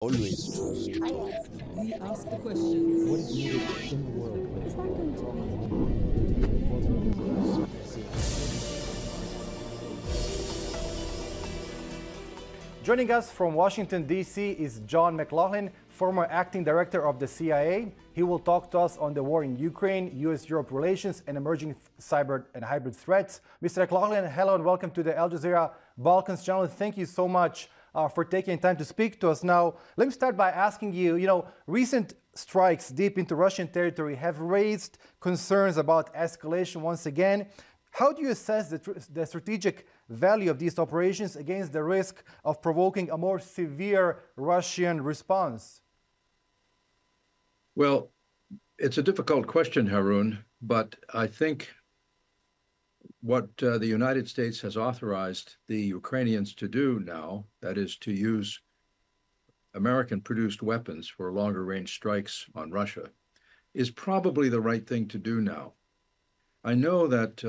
Always trust. We ask the questions. What is needed in the world? Joining us from Washington, D.C. is John McLaughlin, former acting director of the CIA. He will talk to us on the war in Ukraine, U.S.-Europe relations, and emerging cyber and hybrid threats. Mr. McLaughlin, hello and welcome to the Al Jazeera Balkans channel. Thank you so much for taking time to speak to us. Now, let me start by asking you, recent strikes deep into Russian territory have raised concerns about escalation once again. How do you assess the strategic value of these operations against the risk of provoking a more severe Russian response? Well, it's a difficult question, Haroon, but I think what the United States has authorized the Ukrainians to do now, that is to use American-produced weapons for longer-range strikes on Russia, is probably the right thing to do now. I know that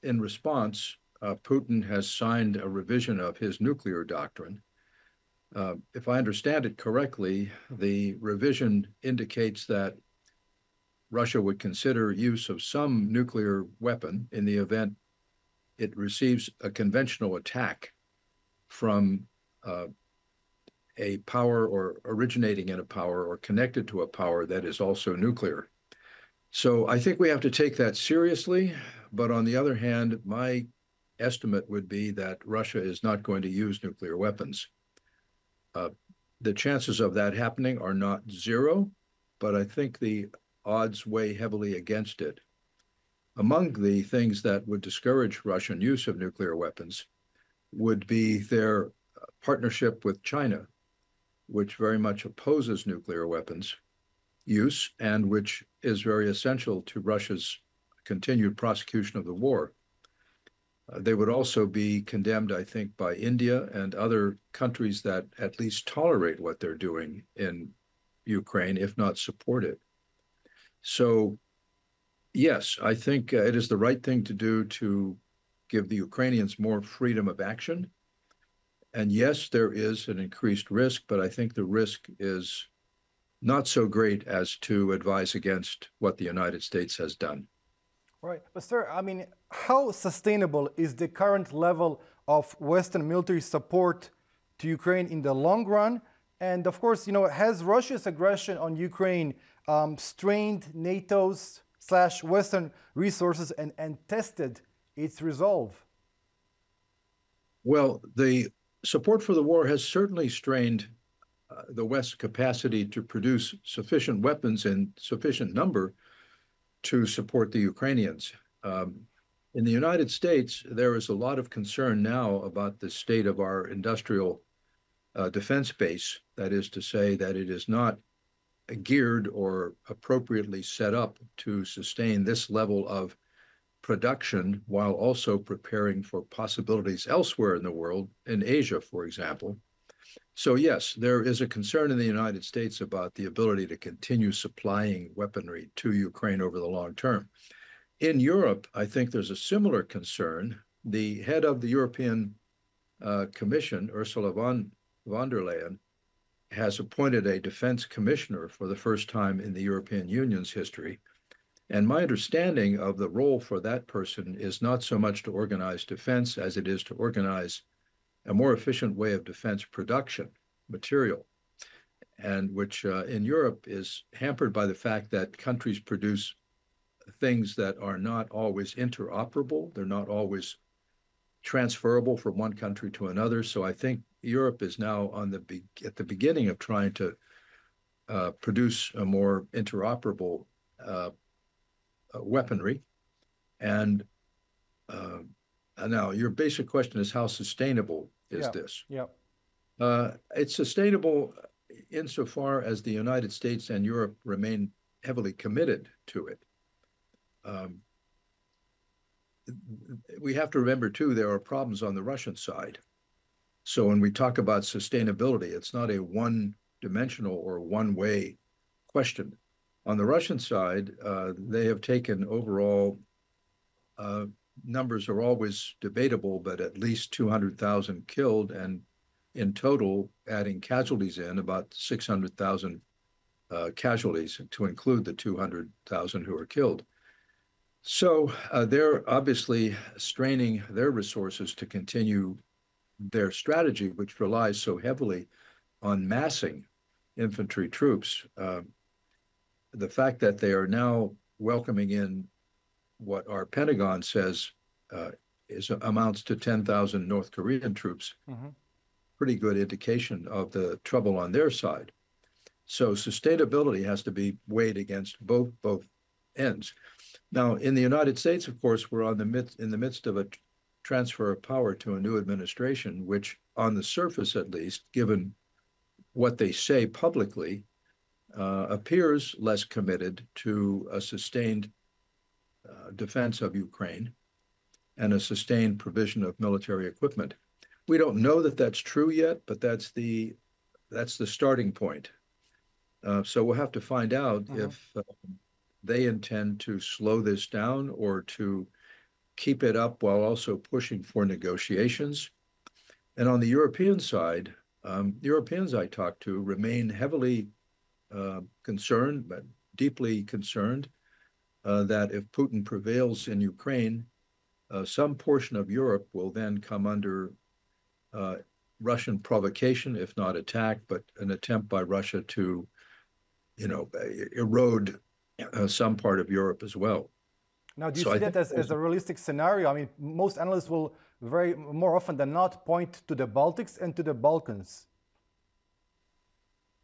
in response, Putin has signed a revision of his nuclear doctrine. If I understand it correctly, the revision indicates that Russia would consider use of some nuclear weapon in the event it receives a conventional attack from a power or originating in a power or connected to a power that is also nuclear. So I think we have to take that seriously. But on the other hand, my estimate would be that Russia is not going to use nuclear weapons. The chances of that happening are not zero, but I think the odds weigh heavily against it. Among the things that would discourage Russian use of nuclear weapons would be their partnership with China, which very much opposes nuclear weapons use and which is very essential to Russia's continued prosecution of the war. They would also be condemned, I think, by India and other countries that at least tolerate what they're doing in Ukraine, if not support it. So, yes, I think it is the right thing to do to give the Ukrainians more freedom of action. And yes, there is an increased risk, but I think the risk is not so great as to advise against what the United States has done. Right. But sir, how sustainable is the current level of Western military support to Ukraine in the long run? And of course, has Russia's aggression on Ukraine strained NATO's / Western resources and tested its resolve? Well, the support for the war has certainly strained the West's capacity to produce sufficient weapons in sufficient number to support the Ukrainians. In the United States, there is a lot of concern now about the state of our industrial defense base. That is to say that it is not geared or appropriately set up to sustain this level of production while also preparing for possibilities elsewhere in the world, in Asia, for example. So yes, there is a concern in the United States about the ability to continue supplying weaponry to Ukraine over the long term. In Europe, I think there's a similar concern. The head of the European Commission, Ursula von der Leyen, has appointed a defense commissioner for the first time in the European Union's history. And my understanding of the role for that person is not so much to organize defense as it is to organize a more efficient way of defense production material, and which in Europe is hampered by the fact that countries produce things that are not always interoperable. They're not always transferable from one country to another. So I think Europe is now at the beginning of trying to produce a more interoperable weaponry. And now your basic question is how sustainable is this? Yeah. It's sustainable insofar as the United States and Europe remain heavily committed to it. We have to remember, too, there are problems on the Russian side. So when we talk about sustainability, it's not a one-dimensional or one-way question. On the Russian side, they have taken overall numbers are always debatable, but at least 200,000 killed and in total, adding casualties in, about 600,000 casualties to include the 200,000 who are killed. So they're obviously straining their resources to continue their strategy, which relies so heavily on massing infantry troops. The fact that they are now welcoming in what our Pentagon says amounts to 10,000 North Korean troops, pretty good indication of the trouble on their side. So sustainability has to be weighed against both ends. Now, in the United States, of course, we're in the midst of a transfer of power to a new administration, which on the surface, at least, given what they say publicly, appears less committed to a sustained defense of Ukraine and a sustained provision of military equipment. We don't know that that's true yet, but that's the starting point. So we'll have to find out if they intend to slow this down or to keep it up while also pushing for negotiations. And on the European side, Europeans I talked to remain heavily concerned, but deeply concerned, that if Putin prevails in Ukraine, some portion of Europe will then come under Russian provocation, if not attack, but an attempt by Russia to, erode some part of Europe as well. Now, do you see that as a realistic scenario? I mean, most analysts will more often than not point to the Baltics and to the Balkans.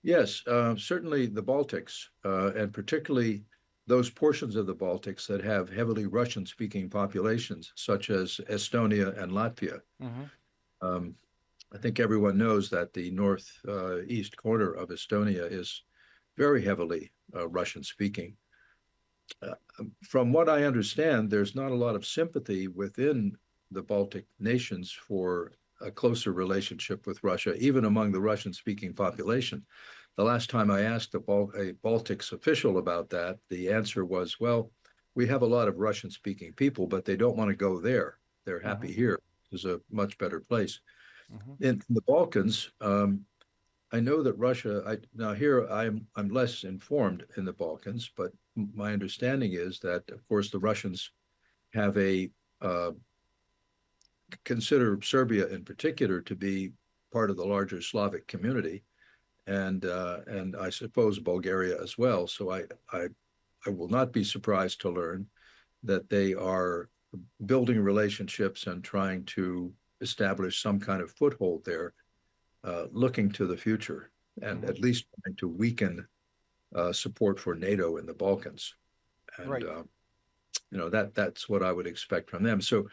Yes, certainly the Baltics, and particularly those portions of the Baltics that have heavily Russian-speaking populations, such as Estonia and Latvia. I think everyone knows that the northeast corner of Estonia is very heavily Russian-speaking. From what I understand, there's not a lot of sympathy within the Baltic nations for a closer relationship with Russia, even among the Russian-speaking population. The last time I asked a Baltics official about that, the answer was, well, we have a lot of Russian-speaking people, but they don't want to go there. They're happy here. It's a much better place. In the Balkans, I know that Russia, now here I'm less informed in the Balkans, but my understanding is that, of course, the Russians have consider Serbia in particular to be part of the larger Slavic community, and I suppose Bulgaria as well. So I will not be surprised to learn that they are building relationships and trying to establish some kind of foothold there, looking to the future and at least trying to weaken support for NATO in the Balkans. And, that's what I would expect from them. So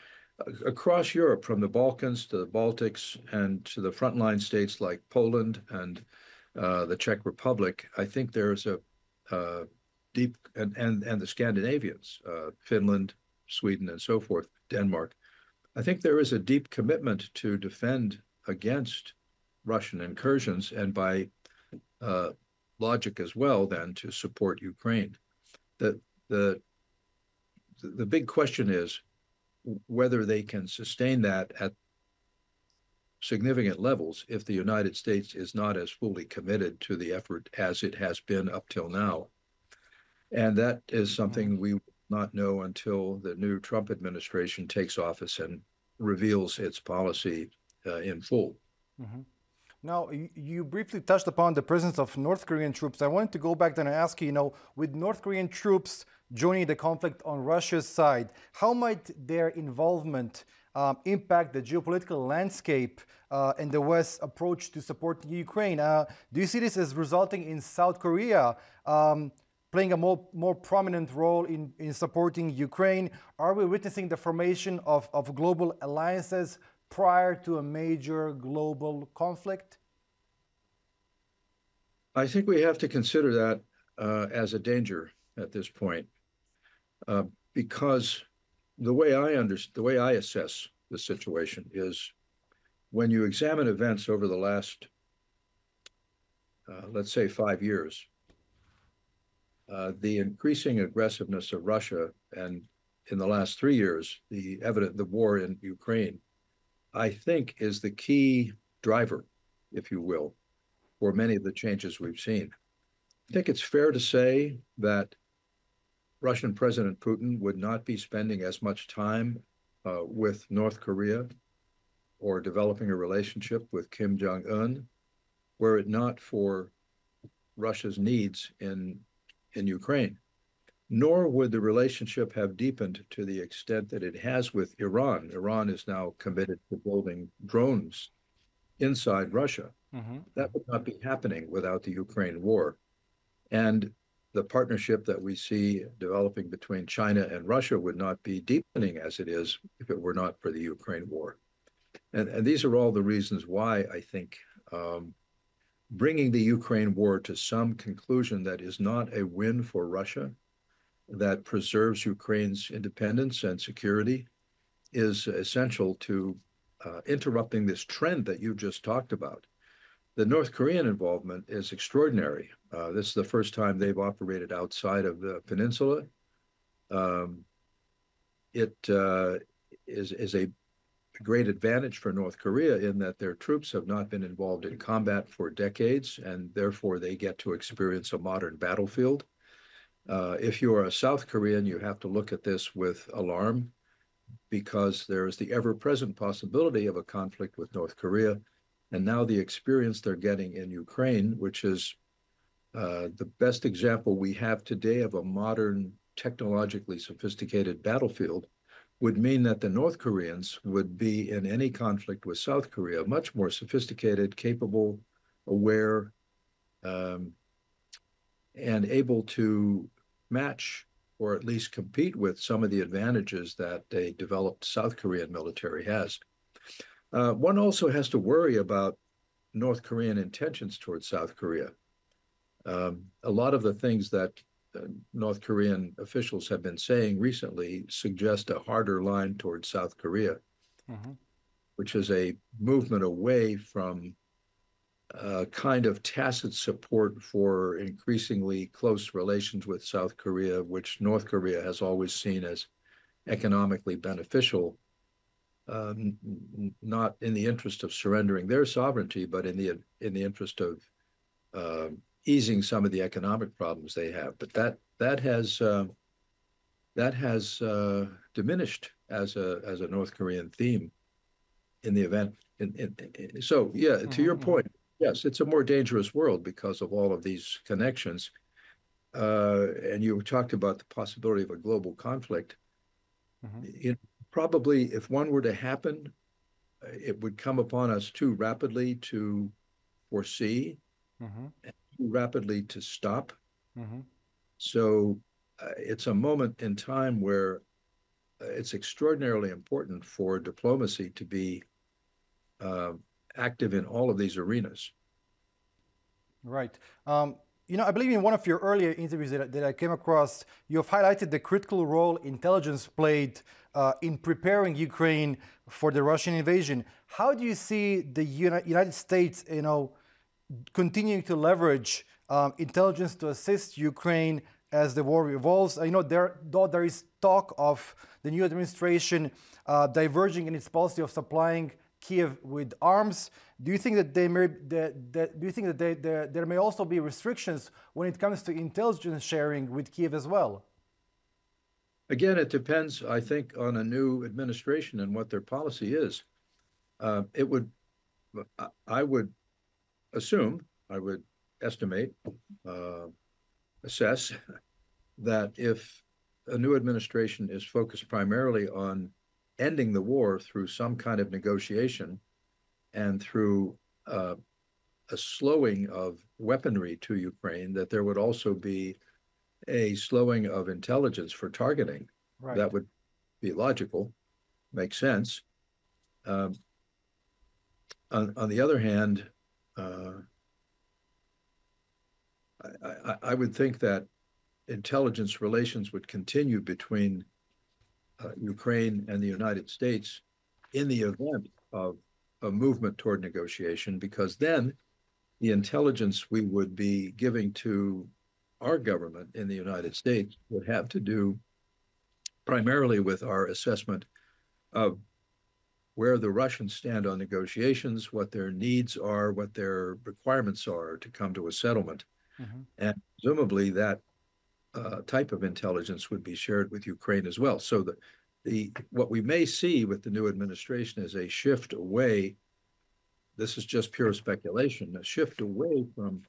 across Europe, from the Balkans to the Baltics and to the frontline states like Poland and the Czech Republic, I think there's a deep, and the Scandinavians, Finland, Sweden, and so forth, Denmark, I think there is a deep commitment to defend against Russian incursions and by logic as well, then, to support Ukraine. The big question is whether they can sustain that at significant levels if the United States is not as fully committed to the effort as it has been up till now. And that is something we will not know until the new Trump administration takes office and reveals its policy in full. Now, you briefly touched upon the presence of North Korean troops. I wanted to go back then and ask you, with North Korean troops joining the conflict on Russia's side, how might their involvement impact the geopolitical landscape and the West's approach to supporting Ukraine? Do you see this as resulting in South Korea playing a more prominent role in supporting Ukraine? Are we witnessing the formation of global alliances prior to a major global conflict? I think we have to consider that as a danger at this point, because the way I assess the situation is when you examine events over the last, let's say, 5 years, the increasing aggressiveness of Russia, and in the last 3 years, the war in Ukraine, I think is the key driver if you will, for many of the changes we've seen. I think it's fair to say that Russian President Putin would not be spending as much time with North Korea or developing a relationship with Kim Jong-un were it not for Russia's needs in Ukraine. Nor would the relationship have deepened to the extent that it has with Iran. Iran is now committed to building drones inside Russia. That would not be happening without the Ukraine war. And the partnership that we see developing between China and Russia would not be deepening as it is if it were not for the Ukraine war. And these are all the reasons why I think bringing the Ukraine war to some conclusion that is not a win for Russia, that preserves Ukraine's independence and security, is essential to interrupting this trend that you just talked about. The North Korean involvement is extraordinary. This is the first time they've operated outside of the peninsula. It is a great advantage for North Korea in that their troops have not been involved in combat for decades, and therefore they get to experience a modern battlefield. If you are a South Korean, you have to look at this with alarm because there is the ever-present possibility of a conflict with North Korea. And now the experience they're getting in Ukraine, which is the best example we have today of a modern, technologically sophisticated battlefield, would mean that the North Koreans would be in any conflict with South Korea much more sophisticated, capable, aware, and able to match or at least compete with some of the advantages that a developed South Korean military has. One also has to worry about North Korean intentions towards South Korea. A lot of the things that North Korean officials have been saying recently suggest a harder line towards South Korea, which is a movement away from kind of tacit support for increasingly close relations with South Korea, which North Korea has always seen as economically beneficial, not in the interest of surrendering their sovereignty, but in the interest of easing some of the economic problems they have. But that has diminished as a North Korean theme in the event. So yeah, to your point, yes, it's a more dangerous world because of all of these connections. And you talked about the possibility of a global conflict. Probably if one were to happen, it would come upon us too rapidly to foresee and too rapidly to stop. So it's a moment in time where it's extraordinarily important for diplomacy to be active in all of these arenas. Right. I believe in one of your earlier interviews that I came across, you have highlighted the critical role intelligence played in preparing Ukraine for the Russian invasion. How do you see the United States, continuing to leverage intelligence to assist Ukraine as the war evolves? I know though there is talk of the new administration diverging in its policy of supplying Kiev with arms. Do you think that there may also be restrictions when it comes to intelligence sharing with Kiev as well? Again, it depends, I think, on a new administration and what their policy is. I would assume, I would estimate, assess that if a new administration is focused primarily on ending the war through some kind of negotiation and through a slowing of weaponry to Ukraine, that there would also be a slowing of intelligence for targeting. Right. That would be logical, make sense. On the other hand, I would think that intelligence relations would continue between Ukraine and the United States in the event of a movement toward negotiation, because then the intelligence we would be giving to our government in the United States would have to do primarily with our assessment of where the Russians stand on negotiations, what their needs are, what their requirements are to come to a settlement. Mhm. And presumably that type of intelligence would be shared with Ukraine as well. So what we may see with the new administration is a shift away. This is just pure speculation, a shift away from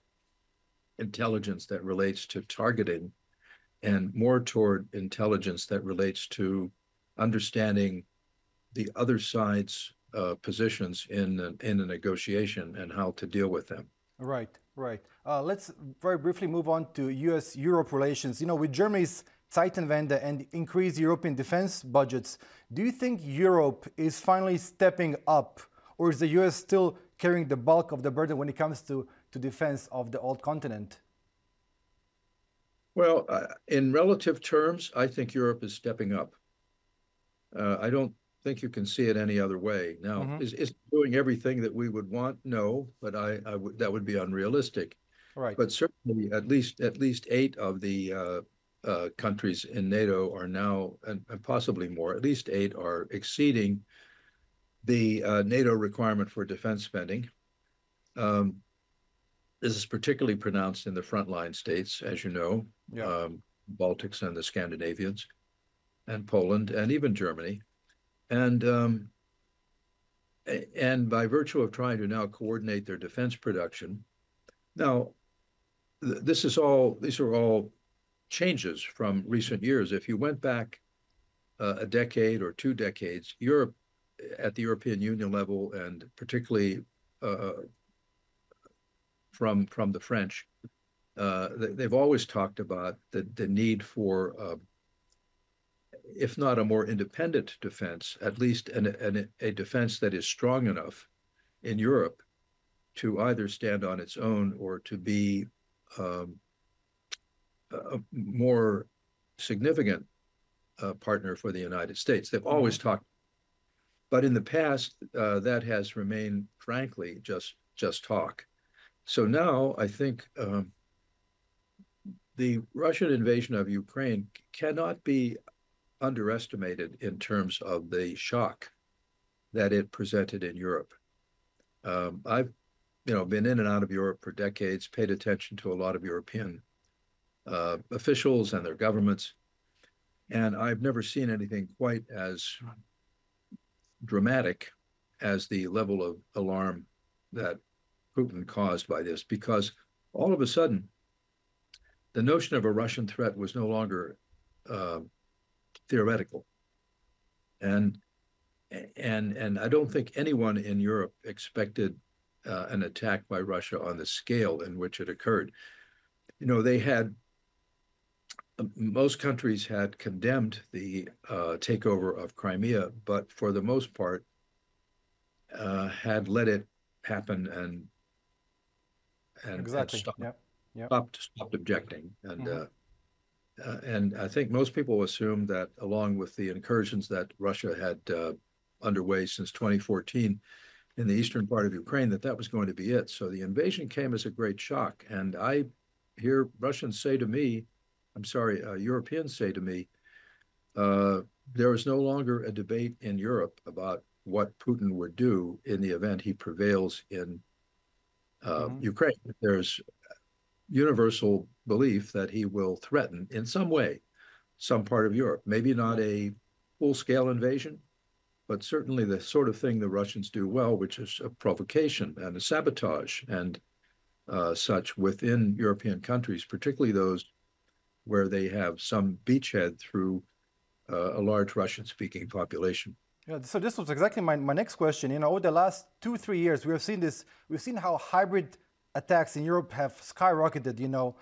intelligence that relates to targeting and more toward intelligence that relates to understanding the other side's positions in a negotiation and how to deal with them. Right, right. Let's very briefly move on to U.S.-Europe relations. You know, with Germany's Zeitenwende and increased European defense budgets, do you think Europe is finally stepping up, or is the U.S. still carrying the bulk of the burden when it comes to defense of the old continent? Well, in relative terms, I think Europe is stepping up. I don't think you can see it any other way. Now, is it doing everything that we would want? No, but that would be unrealistic. Right. But certainly, at least 8 of the countries in NATO are now, and possibly more, at least 8 are exceeding the NATO requirement for defense spending. This is particularly pronounced in the frontline states, as you know, Baltics and the Scandinavians, and Poland, and even Germany. And by virtue of trying to now coordinate their defense production, now these are all changes from recent years. If you went back a decade or 2 decades, Europe at the European Union level, and particularly from the French, they've always talked about the need for, if not a more independent defense, at least a defense that is strong enough in Europe to either stand on its own or to be a more significant partner for the United States. They've always talked, but in the past, that has remained, frankly, just talk. So now I think the Russian invasion of Ukraine cannot be underestimated in terms of the shock that it presented in Europe. I've been in and out of Europe for decades, paid attention to a lot of European officials and their governments, and I've never seen anything quite as dramatic as the level of alarm that Putin caused by this, because all of a sudden, the notion of a Russian threat was no longer theoretical. And I don't think anyone in Europe expected an attack by Russia on the scale in which it occurred. You know, most countries had condemned the takeover of Crimea, but for the most part had let it happen and stopped objecting. And I think most people assume that, along with the incursions that Russia had underway since 2014 in the eastern part of Ukraine, that was going to be it. So the invasion came as a great shock. And I hear Europeans say to me, there is no longer a debate in Europe about what Putin would do in the event he prevails in Ukraine. There's universal belief that he will threaten in some way some part of Europe. Maybe not a full-scale invasion, but certainly the sort of thing the Russians do well, which is a provocation and a sabotage and such within European countries, particularly those where they have some beachhead through a large Russian-speaking population. Yeah, so this was exactly my next question. You know, over the last 2-3 years, we've seen how hybrid attacks in Europe have skyrocketed, you know,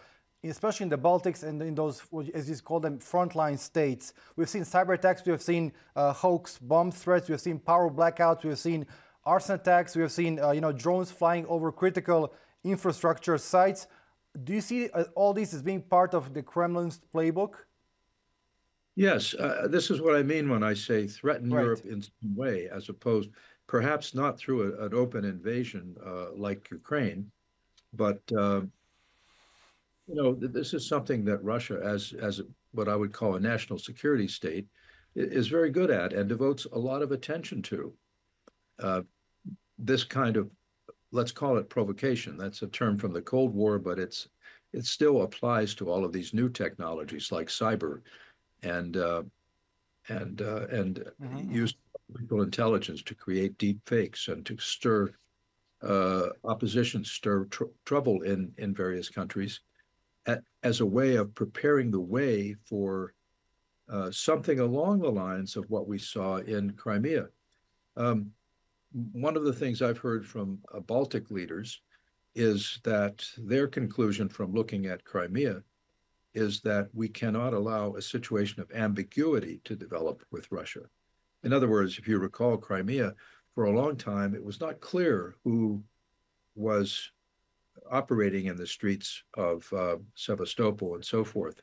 especially in the Baltics and in those, as you call them, frontline states. We've seen cyber attacks, we have seen hoax bomb threats, we have seen power blackouts, we have seen arson attacks, we have seen, drones flying over critical infrastructure sites. Do you see all these as being part of the Kremlin's playbook? Yes, this is what I mean when I say threaten Europe in some way, as opposed, perhaps not through an open invasion like Ukraine, but this is something that Russia, as what I would call a national security state, is very good at and devotes a lot of attention to. uh, this kind of, let's call it provocation. That's a term from the Cold War, but it still applies to all of these new technologies like cyber and use artificial intelligence to create deep fakes and to stir opposition, stir trouble in various countries as a way of preparing the way for something along the lines of what we saw in Crimea. One of the things I've heard from Baltic leaders is that their conclusion from looking at Crimea is that we cannot allow a situation of ambiguity to develop with Russia. In other words, if you recall Crimea, for a long time, it was not clear who was operating in the streets of Sevastopol and so forth,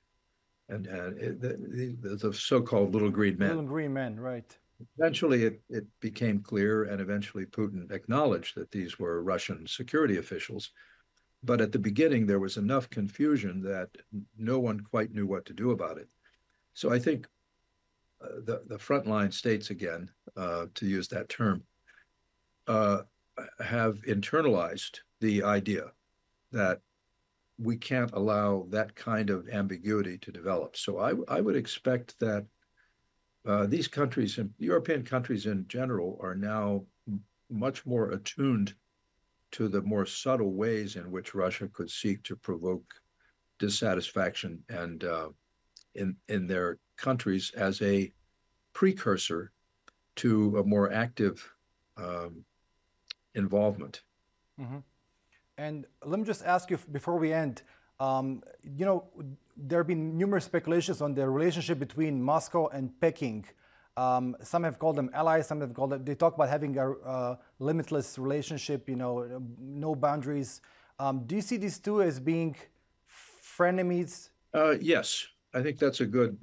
and the so-called Little Green Men. Little Green Men, right. Eventually, it became clear, and eventually Putin acknowledged that these were Russian security officials. But at the beginning, there was enough confusion that no one quite knew what to do about it. So I think the frontline states, again, to use that term, have internalized the idea that we can't allow that kind of ambiguity to develop. So I would expect that these countries, and European countries in general, are now much more attuned to the more subtle ways in which Russia could seek to provoke dissatisfaction and in their countries as a precursor to a more active involvement. Mm-hmm. And let me just ask you before we end, there have been numerous speculations on the relationship between Moscow and Peking. Some have called them allies, some have called them, they talk about having a limitless relationship, no boundaries. Do you see these two as being frenemies? Yes, I think that's a good,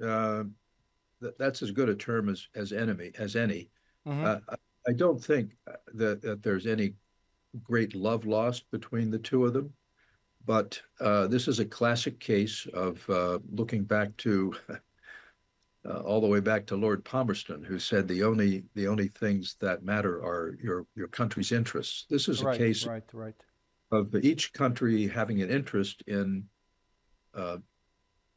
that's as good a term as any. Mm-hmm. I don't think that there's any great love lost between the two of them, but this is a classic case of looking back to all the way back to Lord Palmerston, who said the only things that matter are your country's interests. This is a case of each country having an interest in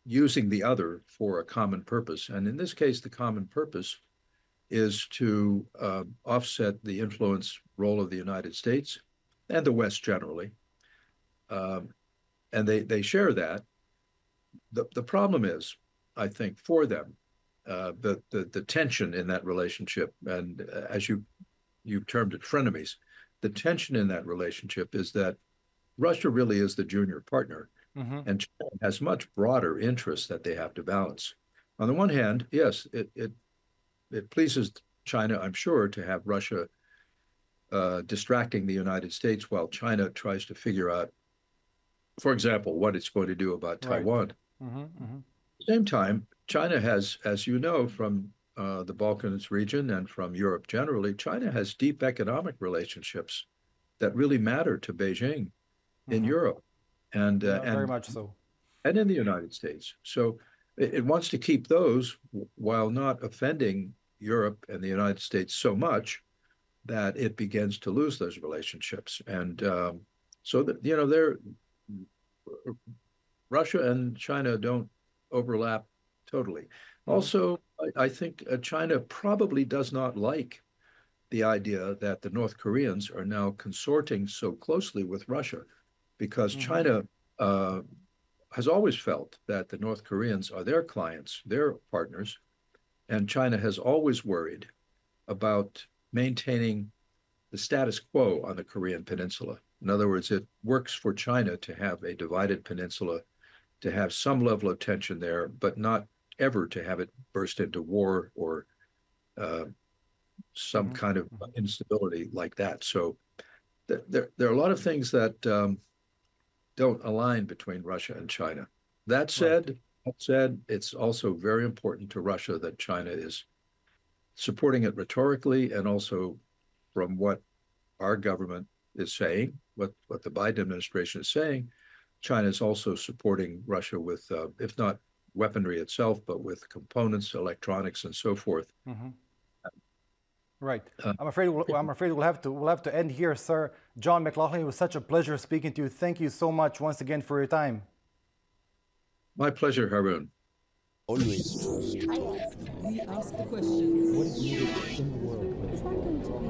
using the other for a common purpose. And in this case, the common purpose is to offset the influence role of the United States and the West generally. And they share that. The problem is, I think, for them, the tension in that relationship, and as you've termed it, frenemies, the tension in that relationship is that Russia really is the junior partner, mm-hmm. and China has much broader interests that they have to balance. On the one hand, yes, it pleases China, I'm sure, to have Russia distracting the United States while China tries to figure out, for example, what it's going to do about Taiwan. Mm-hmm, mm-hmm. At the same time, China has, as you know, from the Balkans region and from Europe generally, China has deep economic relationships that really matter to Beijing in mm-hmm. Europe and very much so, and in the United States. So it wants to keep those while not offending Europe and the United States so much that it begins to lose those relationships. And so that Russia and China don't overlap totally. Mm-hmm. Also, I think China probably does not like the idea that the North Koreans are now consorting so closely with Russia, because mm-hmm. China has always felt that the North Koreans are their clients, their partners, and China has always worried about maintaining the status quo on the Korean Peninsula. In other words, it works for China to have a divided peninsula, to have some level of tension there, but not ever to have it burst into war or some mm-hmm. kind of instability like that. So there are a lot of things that don't align between Russia and China. That said, it's also very important to Russia that China is supporting it rhetorically, and also from what our government is saying, what the Biden administration is saying, China is also supporting Russia with, if not weaponry itself, but with components, electronics, and so forth. Mm-hmm. Right. I'm afraid we'll have to end here, sir. John McLaughlin, it was such a pleasure speaking to you. Thank you so much once again for your time. My pleasure, Haroon. We ask the questions. What is needed in the world?